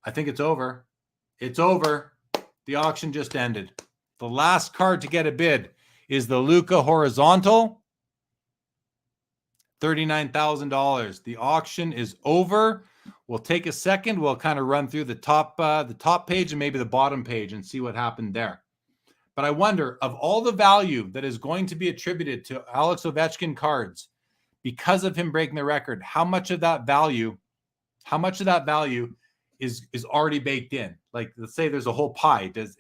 I think it's over. It's over. The auction just ended. The last card to get a bid is the Luka Horizontal. $39,000. The auction is over. We'll take a second. We'll kind of run through the top page and maybe the bottom page and see what happened there. But I wonder, of all the value that is going to be attributed to Alex Ovechkin cards because of him breaking the record, how much of that value is already baked in? Like, let's say there's a whole pie. Is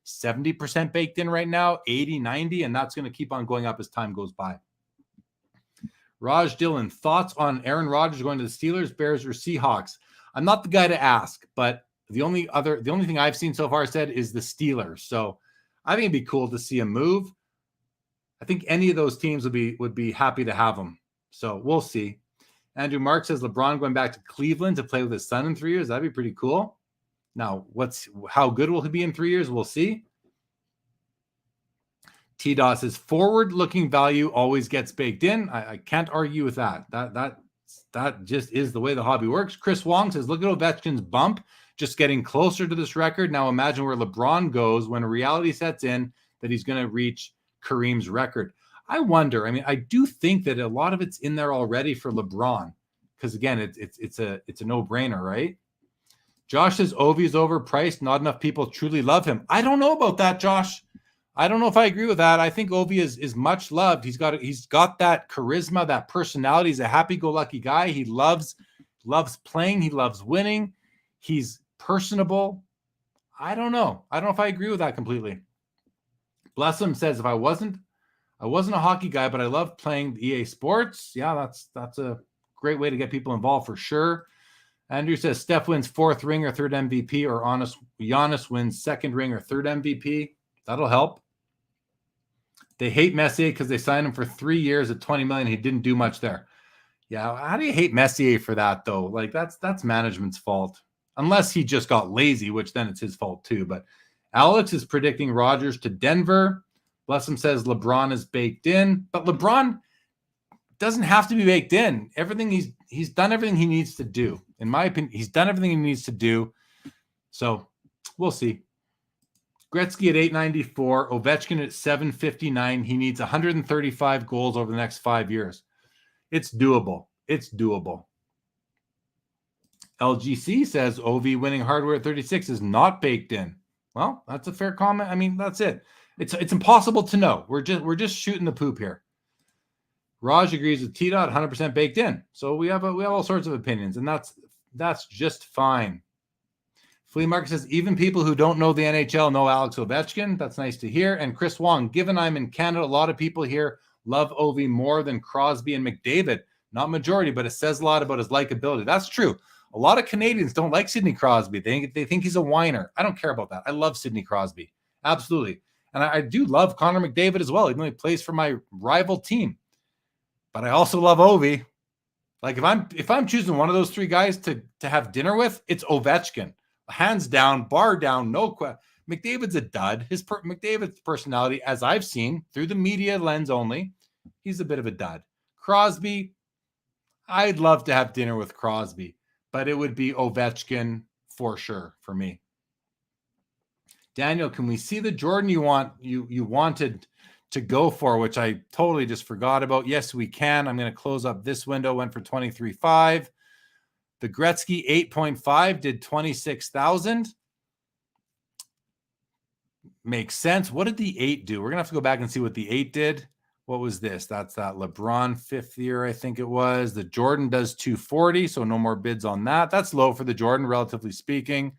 70% baked in right now, 80, 90, and that's going to keep on going up as time goes by. Raj Dillon, thoughts on Aaron Rodgers going to the Steelers, Bears, or Seahawks? I'm not the guy to ask, but the only thing I've seen so far said is the Steelers. So I think it'd be cool to see him move. I think any of those teams would be happy to have him. So we'll see. Andrew Mark says LeBron going back to Cleveland to play with his son in 3 years. That'd be pretty cool. Now, how good will he be in 3 years? We'll see. T-Dot says forward-looking value always gets baked in. I can't argue with that. That just is the way the hobby works. Chris Wong says, look at Ovechkin's bump, just getting closer to this record. Now imagine where LeBron goes when reality sets in that he's going to reach Kareem's record. I wonder. I mean, I do think that a lot of it's in there already for LeBron because, again, it's a no-brainer, right? Josh says Ovi is overpriced. Not enough people truly love him. I don't know about that, Josh. I don't know if I agree with that. I think Ovi is much loved. He's got that charisma, that personality. He's a happy-go-lucky guy. He loves playing. He loves winning. He's personable. I don't know. I don't know if I agree with that completely. Blessum says, if I wasn't a hockey guy, but I love playing EA Sports. Yeah, that's a great way to get people involved for sure. Andrew says Steph wins 4th ring or 3rd MVP, or Giannis wins 2nd ring or 3rd MVP. That'll help. They hate Messier because they signed him for 3 years at $20 million. He didn't do much there. Yeah, how do you hate Messier for that though? Like that's management's fault, unless he just got lazy, which then it's his fault too. But Alex is predicting Rodgers to Denver. Blessum says LeBron is baked in, but LeBron doesn't have to be baked in. Everything he's done everything he needs to do. In my opinion, he's done everything he needs to do. So we'll see. Gretzky at 894, Ovechkin at 759. He needs 135 goals over the next 5 years. It's doable. It's doable. LGC says Ovi winning hardware at 36 is not baked in. Well, that's a fair comment. I mean, that's it. It's impossible to know. We're just shooting the poop here. Raj agrees with T-Dot, 100% baked in. So we have all sorts of opinions, and that's just fine. Flea Market says, even people who don't know the NHL know Alex Ovechkin. That's nice to hear. And Chris Wong, given I'm in Canada, a lot of people here love Ovi more than Crosby and McDavid. Not majority, but it says a lot about his likability. That's true. A lot of Canadians don't like Sidney Crosby. They think he's a whiner. I don't care about that. I love Sidney Crosby. Absolutely. And I do love Connor McDavid as well, even though he plays for my rival team. But I also love Ovi. Like if I'm choosing one of those 3 guys to have dinner with, it's Ovechkin. Hands down, bar down, no question. McDavid's a dud. McDavid's personality, as I've seen through the media lens only, he's a bit of a dud. Crosby, I'd love to have dinner with Crosby, but it would be Ovechkin for sure for me. Daniel, can we see the Jordan you wanted to go for, which I totally just forgot about? Yes, we can. I'm going to close up this window. Went for 23.5. The Gretzky 8.5 did 26,000. Makes sense. What did the 8 do? We're going to have to go back and see what the 8 did. What was this? That's that LeBron 5th year, I think it was. The Jordan does 240, so no more bids on that. That's low for the Jordan, relatively speaking.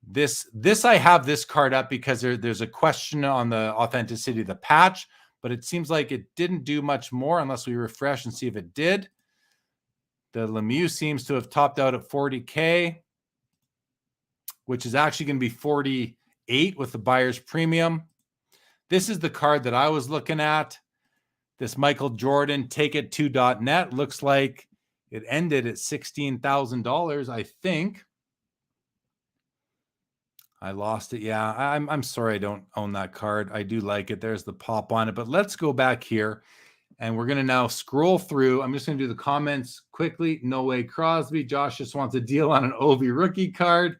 This I have this card up because there's a question on the authenticity of the patch, but it seems like it didn't do much more unless we refresh and see if it did. The Lemieux seems to have topped out at 40K, which is actually going to be 48 with the buyer's premium. This is the card that I was looking at. This Michael Jordan TakeIt2.net looks like it ended at $16,000, I think. I lost it. Yeah, I'm sorry I don't own that card. I do like it. There's the pop on it. But let's go back here. And we're going to now scroll through. I'm just going to do the comments quickly. No way Crosby. Josh just wants a deal on an Ovi rookie card.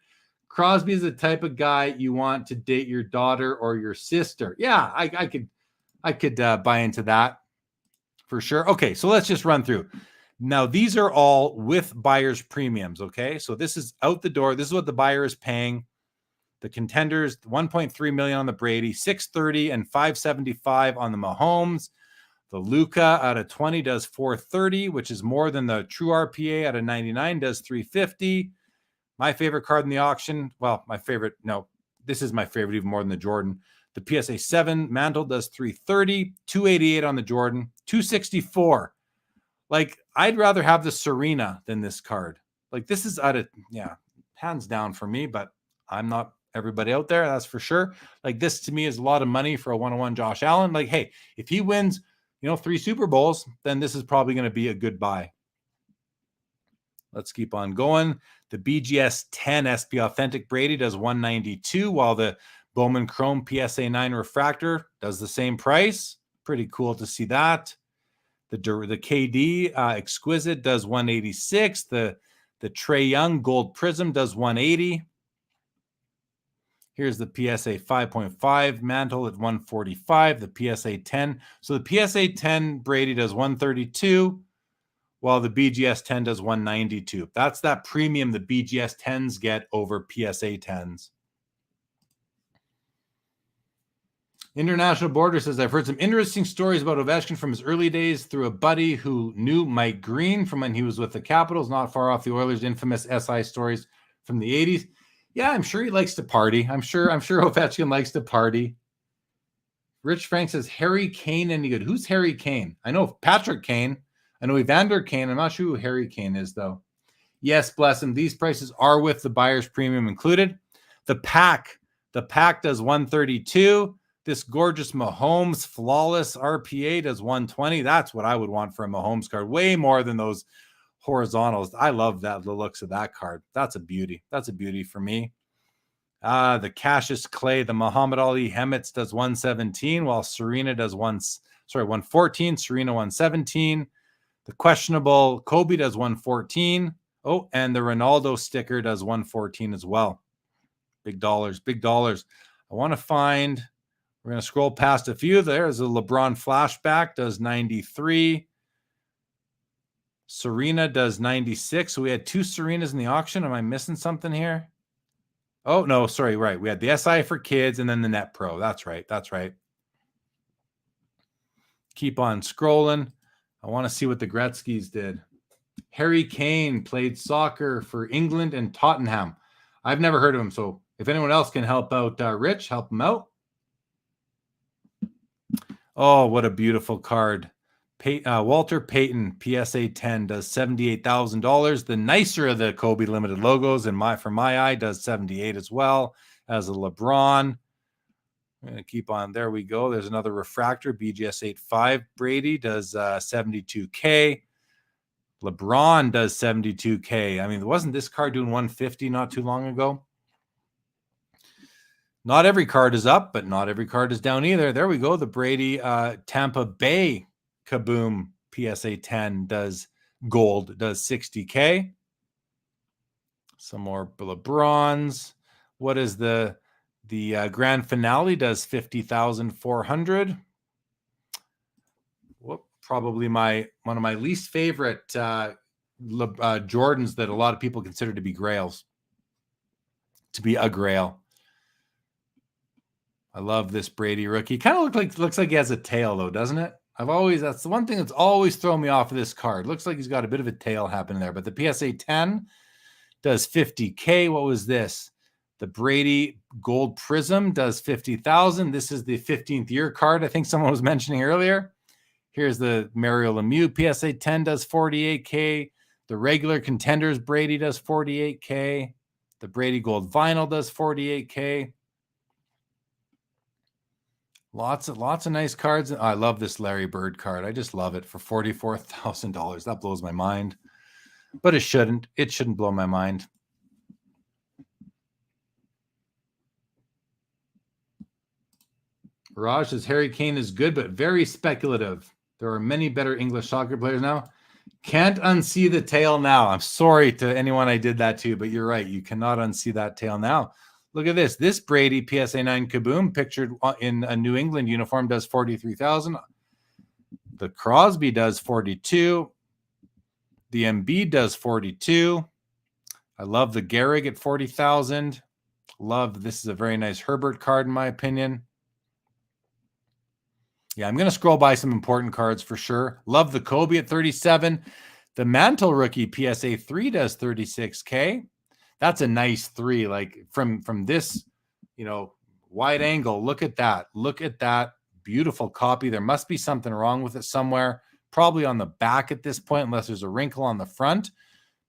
Crosby is the type of guy you want to date your daughter or your sister. Yeah, I could buy into that for sure. Okay, so let's just run through. Now, these are all with buyer's premiums, okay? So this is out the door. This is what the buyer is paying. The contenders, 1.3 million on the Brady, 630 and 575 on the Mahomes. The Luka out of 20 does 430, which is more than the true RPA out of 99 does 350. My favorite card in the auction, well, this is my favorite even more than the Jordan. The PSA 7 Mantle does 330, 288 on the Jordan, 264. Like, I'd rather have the Serena than this card. Like, this is hands down for me, but I'm not everybody out there, that's for sure. Like, this to me is a lot of money for a one-on-one Josh Allen. Like, hey, if he wins 3 Super Bowls, then this is probably going to be a good buy. Let's keep on going. The BGS 10 SP Authentic Brady does 192, while the Bowman Chrome PSA 9 Refractor does the same price. Pretty cool to see that. The KD Exquisite does 186. The Trae Young Gold Prism does 180. Here's the PSA 5.5 Mantle at 145, the PSA 10. So the PSA 10 Brady does 132, while the BGS 10 does 192. That's that premium the BGS 10s get over PSA 10s. International Border says, I've heard some interesting stories about Ovechkin from his early days through a buddy who knew Mike Green from when he was with the Capitals, not far off the Oilers' infamous SI stories from the 80s. Yeah, I'm sure he likes to party. I'm sure Ovechkin likes to party. Rich Frank says, Harry Kane any good? Who's Harry Kane? I know Patrick Kane. I know Evander Kane. I'm not sure who Harry Kane is, though. Yes, bless him. These prices are with the buyer's premium included. The pack does 132. This gorgeous Mahomes flawless RPA does 120. That's what I would want for a Mahomes card. Way more than those horizontals. I love the looks of that card. That's a beauty. That's a beauty for me. The Cassius Clay, the Muhammad Ali Hemets does 117, while Serena does 114. Serena 117. The questionable Kobe does 114. Oh, and the Ronaldo sticker does 114 as well. Big dollars, big dollars. I want to find, we're going to scroll past a few. There's a LeBron flashback, does 93. Serena does 96. So we had 2 Serenas in the auction. Am I missing something here? Oh, no, sorry, right. We had the SI for kids and then the Net Pro. That's right. That's right. Keep on scrolling. I want to see what the Gretzkys did. Harry Kane played soccer for England and Tottenham. I've never heard of him, so if anyone else can help out Rich, help him out. Oh, what a beautiful card. Walter Payton, PSA 10, does $78,000. The nicer of the Kobe Limited logos, for my eye, does 78 as well, as a LeBron. I'm going to keep on. There we go. There's another refractor, BGS 8.5. Brady does 72K. LeBron does 72K. I mean, wasn't this card doing 150 not too long ago? Not every card is up, but not every card is down either. There we go. The Brady Tampa Bay Kaboom PSA 10 does gold, does 60K. Some more LeBrons. What is the grand finale? Does 50,400. Whoop, probably one of my least favorite Jordans that a lot of people consider to be grails. To be a grail. I love this Brady rookie. Kind of looks like he has a tail though, doesn't it? That's the one thing that's always thrown me off of this card. Looks like he's got a bit of a tail happening there. But the PSA 10 does 50K. What was this? The Brady Gold Prism does 50,000. This is the 15th year card I think someone was mentioning earlier. Here's the Mario Lemieux PSA 10 does 48K. The regular Contenders Brady does 48K. The Brady Gold Vinyl does 48K. Lots of nice cards. I love this Larry Bird card. I just love it for $44,000. That blows my mind. But it shouldn't. It shouldn't blow my mind. Raj says Harry Kane is good, but very speculative. There are many better English soccer players now. Can't unsee the tail now. I'm sorry to anyone I did that to, but you're right. You cannot unsee that tail now. Look at this. This Brady PSA 9 Kaboom pictured in a New England uniform does 43,000. The Crosby does 42. The Embiid does 42. I love the Gehrig at 40,000. Love, this is a very nice Herbert card in my opinion. Yeah, I'm going to scroll by some important cards for sure. Love the Kobe at 37. The Mantle rookie PSA 3 does 36K. That's a nice 3. Like from this, wide angle, look at that. Look at that beautiful copy. There must be something wrong with it somewhere. Probably on the back at this point, unless there's a wrinkle on the front.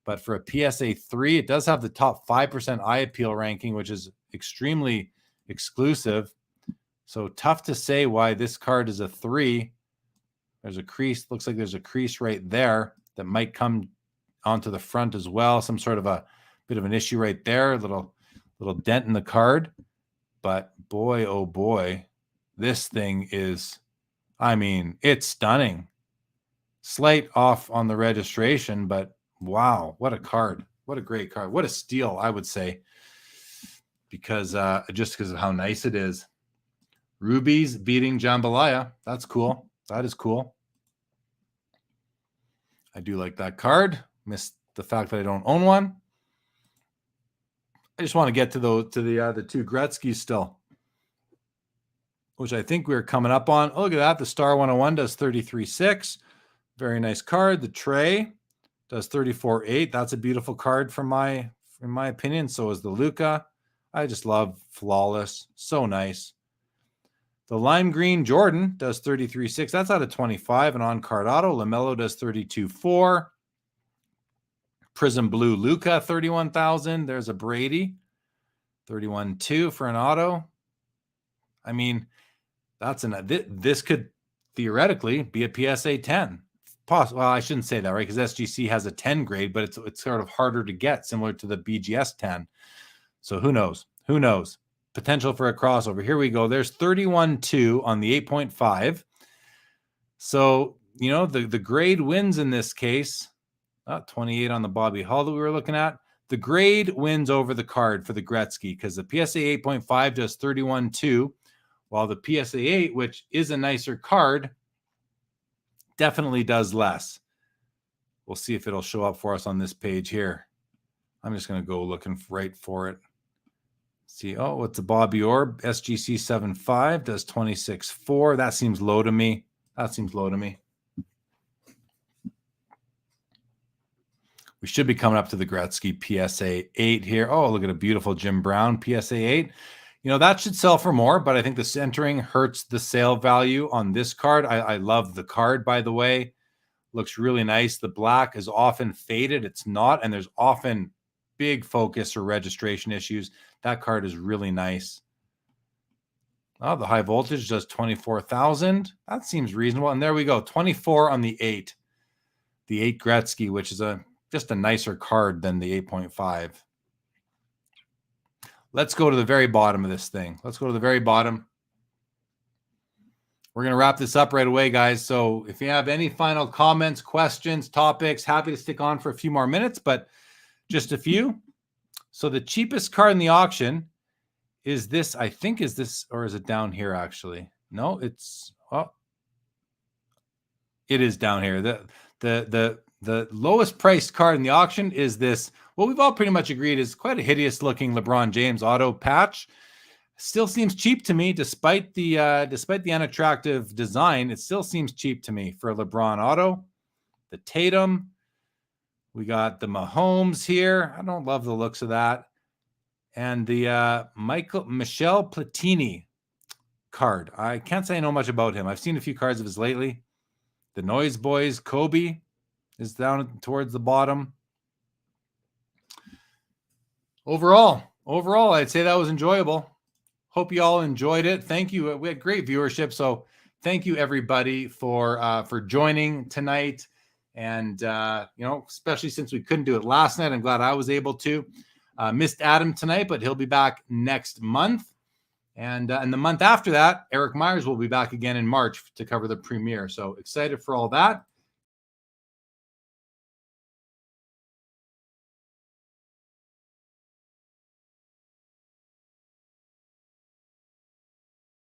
But for a PSA 3, it does have the top 5% eye appeal ranking, which is extremely exclusive. So tough to say why this card is a 3. There's a crease. Looks like there's a crease right there that might come onto the front as well. Some sort of a bit of an issue right there. A little dent in the card. But boy, oh boy, this thing is, it's stunning. Slight off on the registration, but wow, what a card. What a great card. What a steal, I would say, because just because of how nice it is. Rubies beating Jambalaya. That's cool. That is cool. I do like that card. Missed the fact that I don't own one. I just want to get to the two Gretzkys still, which I think we're coming up on. Oh, look at that. The Star 101 does 33.6. Very nice card. The Trey does 34.8. That's a beautiful card in my opinion. So is the Luka. I just love flawless. So nice. The Lime Green Jordan does 33.6. That's out of 25. And on card auto, LaMelo does 32.4. Prism Blue Luka, 31,000. There's a Brady, 31.2 for an auto. This could theoretically be a PSA 10. Well, I shouldn't say that, right? Because SGC has a 10 grade, but it's sort of harder to get, similar to the BGS 10. So who knows? Who knows? Potential for a crossover. Here we go. There's 31.2 on the 8.5. So, the grade wins in this case. 28 on the Bobby Hull that we were looking at. The grade wins over the card for the Gretzky because the PSA 8.5 does 31.2, while the PSA 8, which is a nicer card, definitely does less. We'll see if it'll show up for us on this page here. I'm just going to go looking right for it. See, what's the Bobby Orr? SGC 7.5 does 26.4. That seems low to me. We should be coming up to the Gretzky PSA 8 here. Oh, look at a beautiful Jim Brown PSA 8. That should sell for more, but I think the centering hurts the sale value on this card. I love the card, by the way. Looks really nice. The black is often faded. It's not, and there's often big focus or registration issues. That card is really nice. Oh, the high voltage does 24,000. That seems reasonable. And there we go. 24 on the 8. The 8 Gretzky, which is just a nicer card than the 8.5. Let's go to the very bottom of this thing. Let's go to the very bottom. We're going to wrap this up right away, guys. So if you have any final comments, questions, topics, happy to stick on for a few more minutes, but just a few. So the cheapest card in the auction is this, I think, or is it down here actually? No, it is down here. The lowest priced card in the auction is this. What we've all pretty much agreed is quite a hideous looking LeBron James auto patch. Still seems cheap to me, despite the unattractive design. It still seems cheap to me for a LeBron auto. The Tatum. We got the Mahomes here. I don't love the looks of that. And the Michel Platini card. I can't say I know much about him. I've seen a few cards of his lately. The Noise Boys Kobe is down towards the bottom. Overall, I'd say that was enjoyable. Hope you all enjoyed it. Thank you. We had great viewership. So thank you everybody for joining tonight. And, especially since we couldn't do it last night, I'm glad I was able to. Missed Adam tonight, but he'll be back next month. And the month after that, Eric Myers will be back again in March to cover the premiere. So excited for all that.